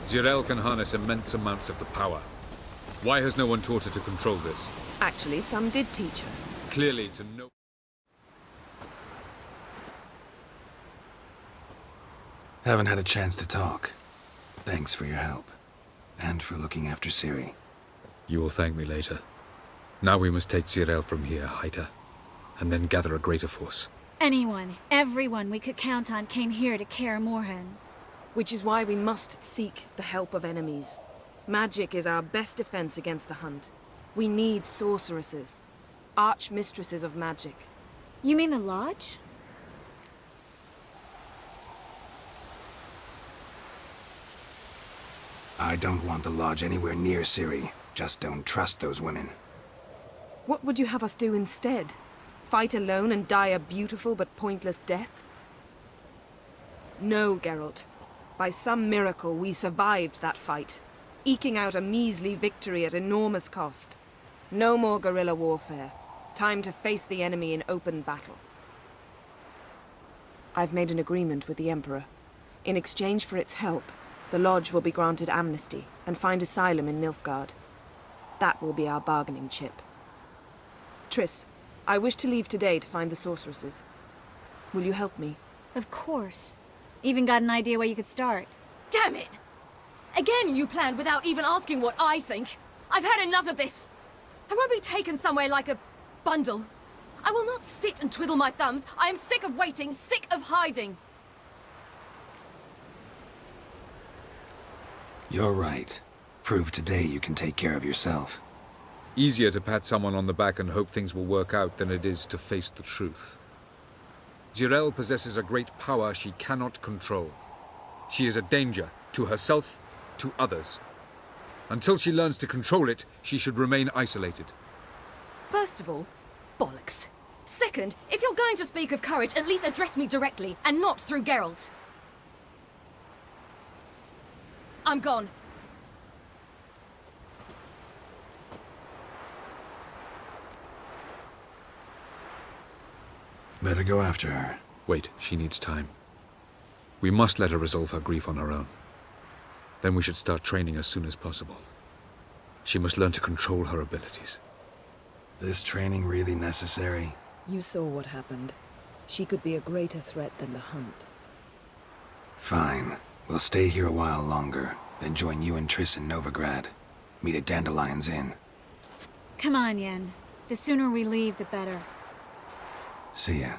Jirel can harness immense amounts of the power. Why has no one taught her to control this? Actually, some did teach her. Clearly to no... Haven't had a chance to talk. Thanks for your help. And for looking after Ciri. You will thank me later. Now we must take Jirel from here, hide her, and then gather a greater force. Anyone, everyone we could count on came here to Kaer Morhen. Which is why we must seek the help of enemies. Magic is our best defense against the hunt. We need sorceresses. Archmistresses of magic. You mean the Lodge? I don't want the Lodge anywhere near Ciri. Just don't trust those women. What would you have us do instead? Fight alone and die a beautiful but pointless death? No, Geralt. By some miracle, we survived that fight, eking out a measly victory at enormous cost. No more guerrilla warfare. Time to face the enemy in open battle. I've made an agreement with the Emperor. In exchange for its help, the Lodge will be granted amnesty and find asylum in Nilfgaard. That will be our bargaining chip. Triss, I wish to leave today to find the sorceresses. Will you help me? Of course. Even got an idea where you could start. Damn it! Again you planned without even asking what I think. I've had enough of this. I won't be taken somewhere like a bundle. I will not sit and twiddle my thumbs. I am sick of waiting, sick of hiding. You're right. Prove today you can take care of yourself. Easier to pat someone on the back and hope things will work out than it is to face the truth. Jirel possesses a great power she cannot control. She is a danger to herself, to others. Until she learns to control it, she should remain isolated. First of all, bollocks. Second, if you're going to speak of courage, at least address me directly, and not through Geralt. I'm gone. Better go after her. Wait, she needs time. We must let her resolve her grief on her own. Then we should start training as soon as possible. She must learn to control her abilities. This training really necessary? You saw what happened. She could be a greater threat than the hunt. Fine. We'll stay here a while longer, then join you and Triss in Novigrad. Meet at Dandelion's Inn. Come on, Yen. The sooner we leave, the better. See ya.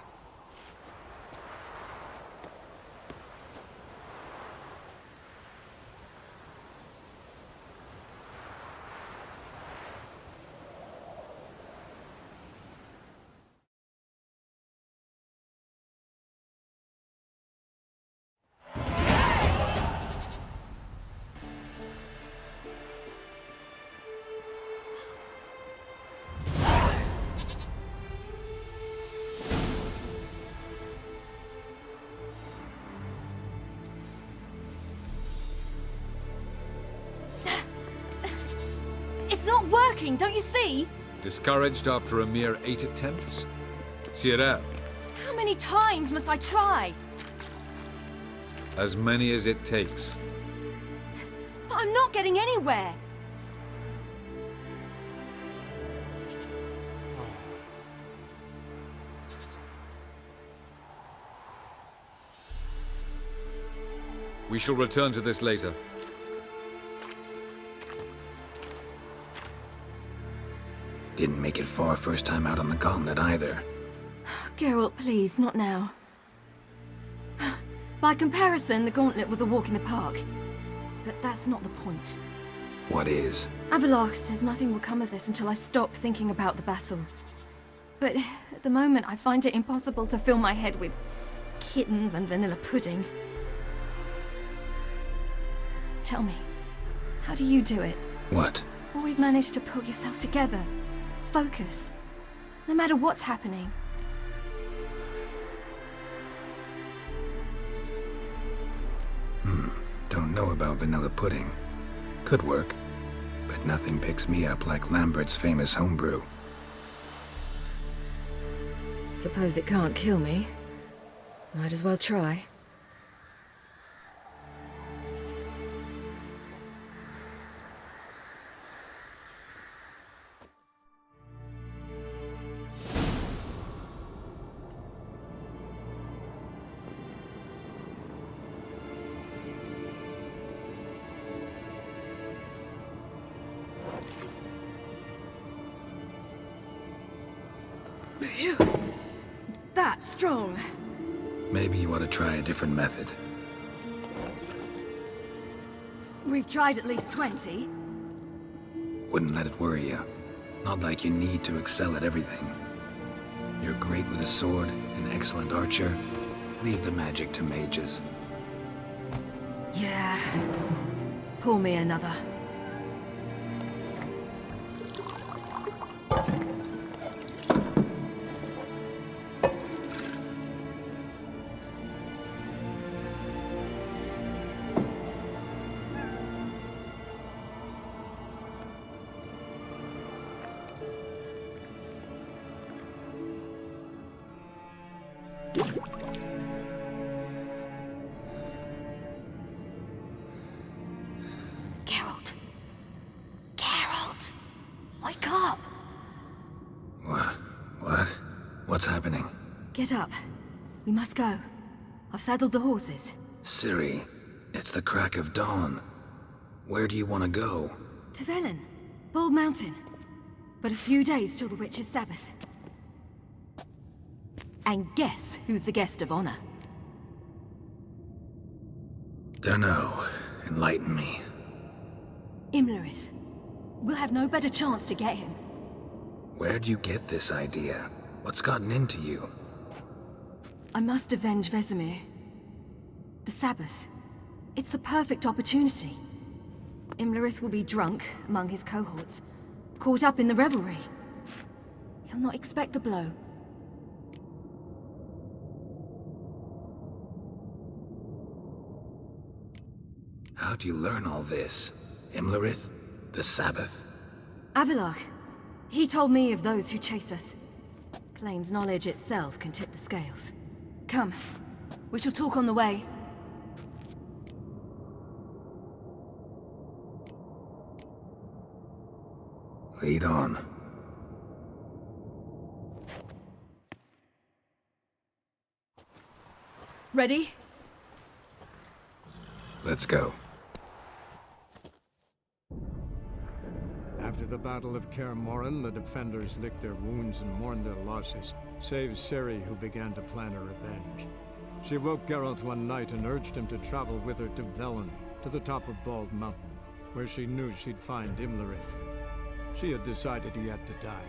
It's not working, don't you see? Discouraged after a mere 8 attempts? Jirel, How many times must I try? as many as it takes. But I'm not getting anywhere. We shall return to this later. Didn't make it far first time out on the gauntlet either. Geralt, please, not now. By comparison, the gauntlet was a walk in the park. But that's not the point. What is? Avalach says nothing will come of this until I stop thinking about the battle. But at the moment, I find it impossible to fill my head with kittens and vanilla pudding. Tell me, how do you do it? What? Always manage to pull yourself together. Focus. No matter what's happening. Don't know about vanilla pudding. Could work. But nothing picks me up like Lambert's famous homebrew. Suppose it can't kill me. Might as well try. strong. Maybe you ought to try a different method. We've tried at least 20. Wouldn't let it worry you. Not like you need to excel at everything. You're great with a sword, an excellent archer. Leave the magic to mages. Yeah. Pour me another. Wake up! What? What's happening? Get up. We must go. I've saddled the horses. Ciri, it's the crack of dawn. Where do you want to go? To Velen. Bald Mountain. But a few days till the Witch's Sabbath. And guess who's the guest of honor? Dunno. Enlighten me. Imlerith. We'll have no better chance to get him. Where'd you get this idea? What's gotten into you? I must avenge Vesemir. The Sabbath. It's the perfect opportunity. Imlerith will be drunk among his cohorts, caught up in the revelry. He'll not expect the blow. How'd you learn all this? Imlerith? The Sabbath? Avilarch. He told me of those who chase us. Claims knowledge itself can tip the scales. Come. We shall talk on the way. Lead on. Ready? Let's go. After the Battle of Kaer Morhen, the defenders licked their wounds and mourned their losses, save Ciri, who began to plan a revenge. She woke Geralt one night and urged him to travel with her to Velen, to the top of Bald Mountain, where she knew she'd find Imlerith. She had decided he had to die.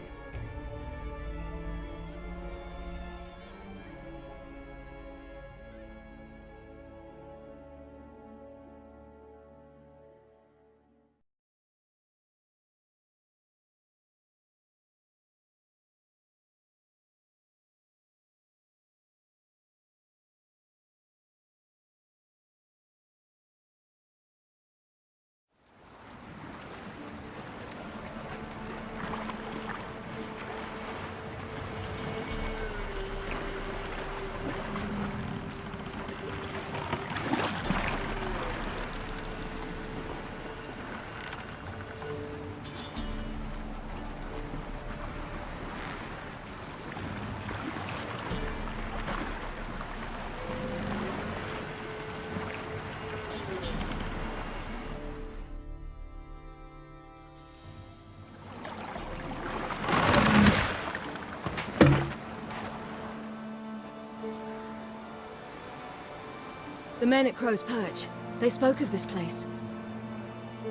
The men at Crow's Perch, they spoke of this place.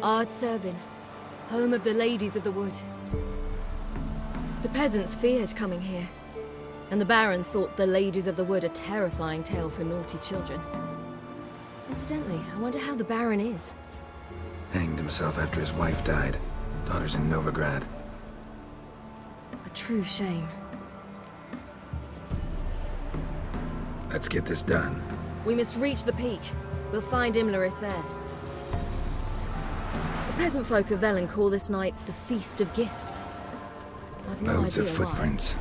Ard Serbin, home of the Ladies of the Wood. The peasants feared coming here, and the Baron thought the Ladies of the Wood a terrifying tale for naughty children. Incidentally, I wonder how the Baron is. Hanged himself after his wife died. Daughter's in Novigrad. A true shame. Let's get this done. We must reach the peak. We'll find Imlerith there. The peasant folk of Velen call this night the Feast of Gifts. I've no Loads idea of why. footprints.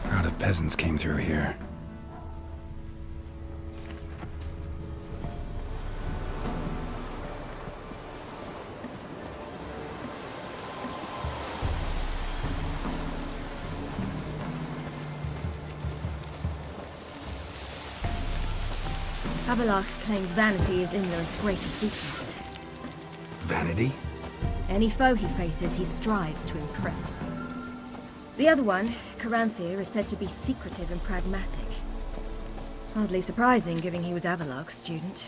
Crowd of peasants came through here. Avilarch claims vanity is Imlerith's greatest weakness. Vanity? Any foe he faces, he strives to impress. The other one, Caranthir, is said to be secretive and pragmatic. Hardly surprising, given he was Avalok's student.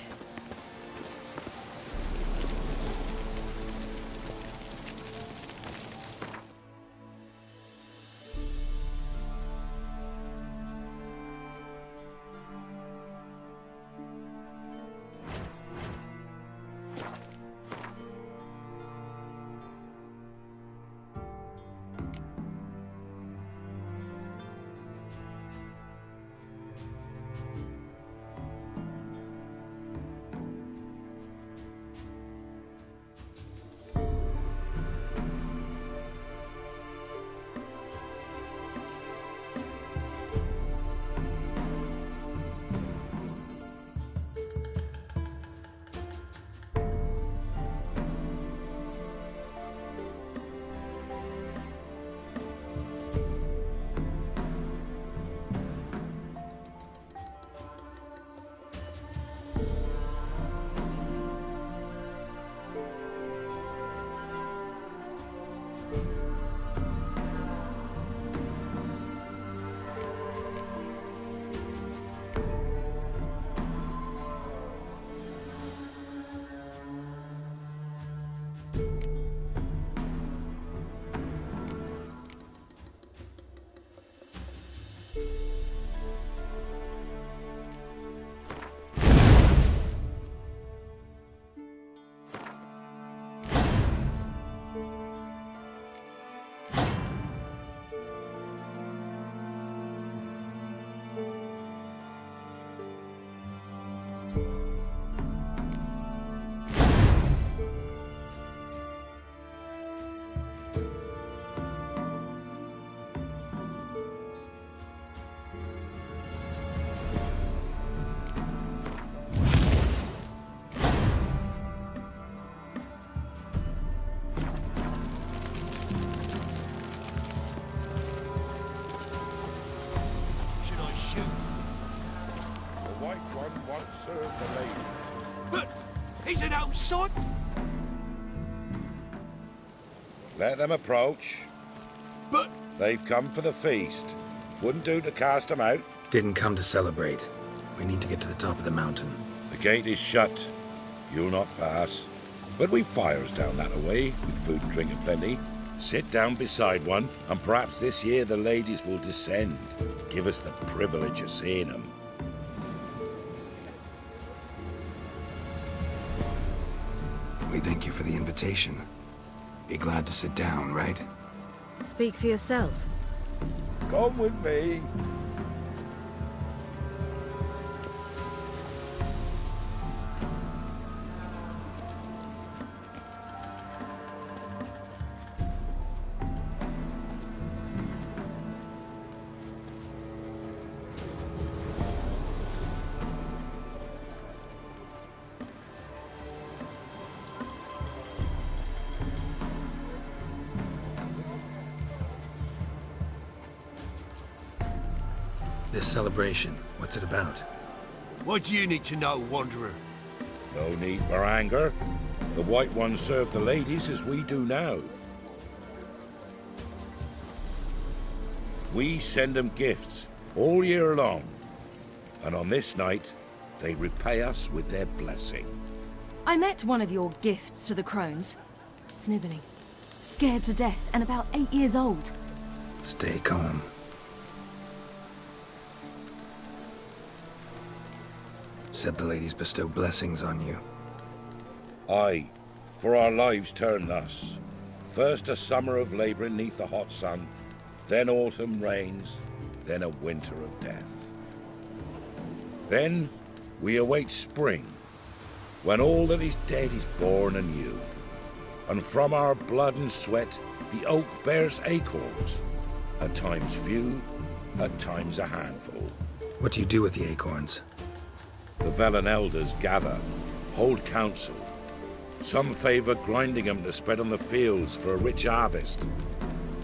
Serve the ladies. But he's an old sod. Let them approach. But They've come for the feast. Wouldn't do to cast them out. Didn't come to celebrate. We need to get to the top of the mountain. The gate is shut. You'll not pass. But we've fires down that away, with food and drink aplenty. Sit down beside one, and perhaps this year the ladies will descend. Give us the privilege of seeing them. We thank you for the invitation. Be glad to sit down, right? Speak for yourself. Come with me. This celebration, what's it about? what do you need to know, Wanderer? No need for anger. The White Ones serve the ladies as we do now. We send them gifts all year long. And on this night, they repay us with their blessing. I met one of your gifts to the crones. Snivelling. Scared to death and about 8 years old. Stay calm. Said the ladies bestow blessings on you. Aye, for our lives turn thus. First a summer of labouring neath the hot sun, then autumn rains, then a winter of death. Then we await spring, when all that is dead is born anew. And from our blood and sweat the oak bears acorns, at times few, at times a handful. What do you do with the acorns? The Velen elders gather, hold council. Some favour grinding them to spread on the fields for a rich harvest.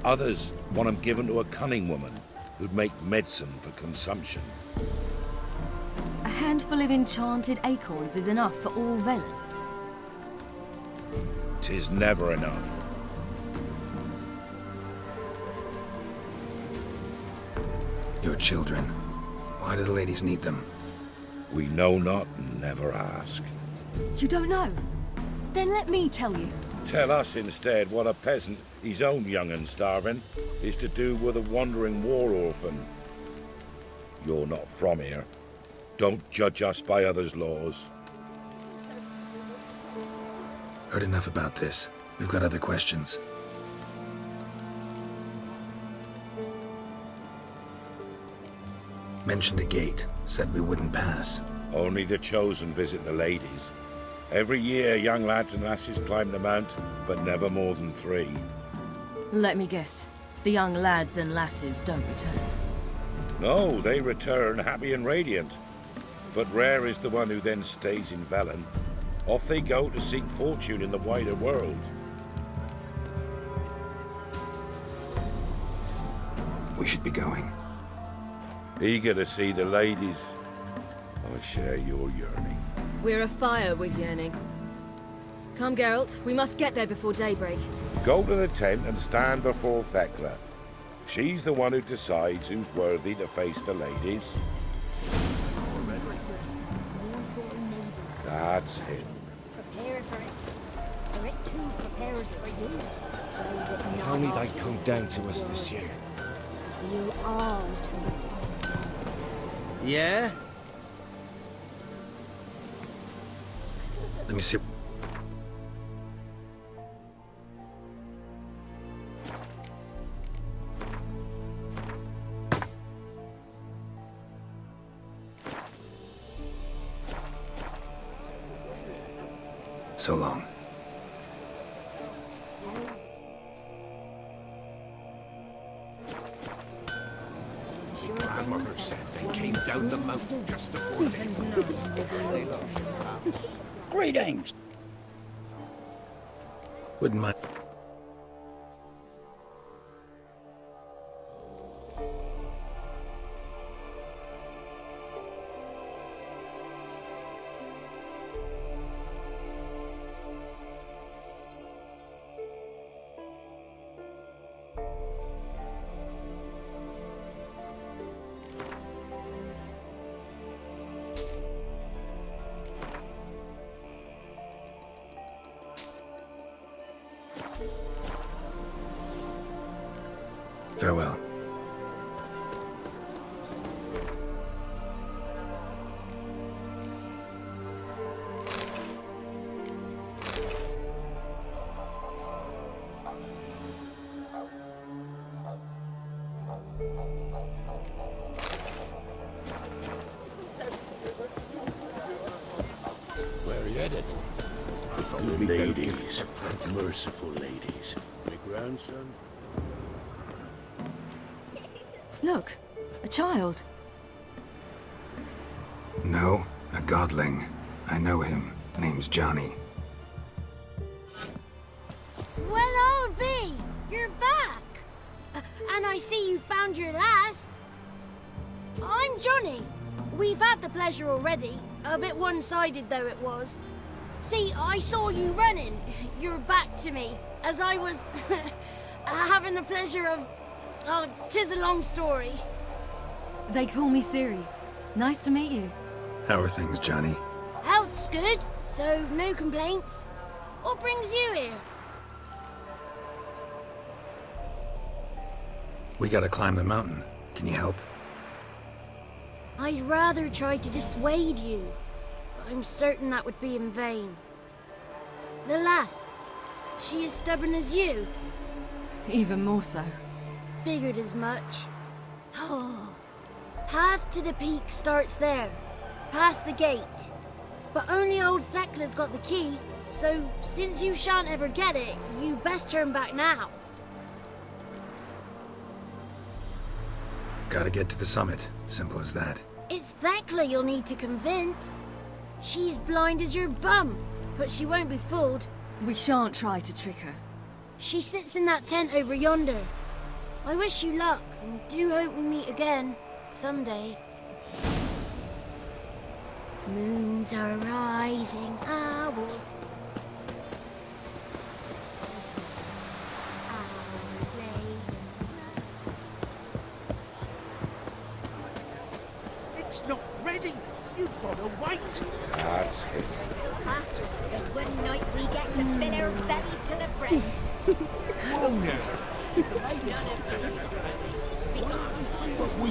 Others want them given to a cunning woman who'd make medicine for consumption. A handful of enchanted acorns is enough for all Velen. 'Tis never enough. Your children. Why do the ladies need them? We know not and never ask. You don't know? Then let me tell you. Tell us instead what a peasant, his own young and starving, is to do with a wandering war orphan. You're not from here. Don't judge us by others' laws. Heard enough about this. We've got other questions. Mentioned a gate. Said we wouldn't pass. Only the chosen visit the ladies. Every year, young lads and lasses climb the mount, but never more than 3. Let me guess. The young lads and lasses don't return. No, they return happy and radiant. But rare is the one who then stays in Velen. Off they go to seek fortune in the wider world. We should be going. Eager to see the ladies. I share your yearning. We're afire with yearning. Come, Geralt. We must get there before daybreak. Go to the tent and stand before Thekla. She's the one who decides who's worthy to face the ladies. That's him. Prepare for it. For it too prepares for you. If only they'd come down to us this year. We'll all to it instead. Yeah? Let me see. So long. Grandmother said they came down the mountain just before daybreak. Greetings! Wouldn't mind. Farewell. Where are you headed? Good ladies, merciful ladies. My grandson. Look, a child. No, a godling. I know him. Name's Johnny. Well, old B, you're back. And I see you found your lass. I'm Johnny. We've had the pleasure already. A bit one-sided though it was. See, I saw you running. Your back to me, as I was having the pleasure of... Oh, 'tis a long story. They call me Ciri. Nice to meet you. How are things, Johnny? Health's good, so no complaints. What brings you here? We gotta climb the mountain. Can you help? I'd rather try to dissuade you, but I'm certain that would be in vain. The lass, she as stubborn as you? Even more so. Figured as much. Oh. Path to the peak starts there, past the gate. But only old Thekla's got the key, so since you shan't ever get it, you best turn back now. Gotta get to the summit. Simple as that. It's Thekla you'll need to convince. She's blind as your bum, but she won't be fooled. We shan't try to trick her. She sits in that tent over yonder. I wish you luck, and do hope we meet again, someday. Moons are rising, owls. Hours lay in snow. It's not ready. You've got to wait. That's it. Huh? The one night we get to fill our bellies to the brim. Whoa now. Because we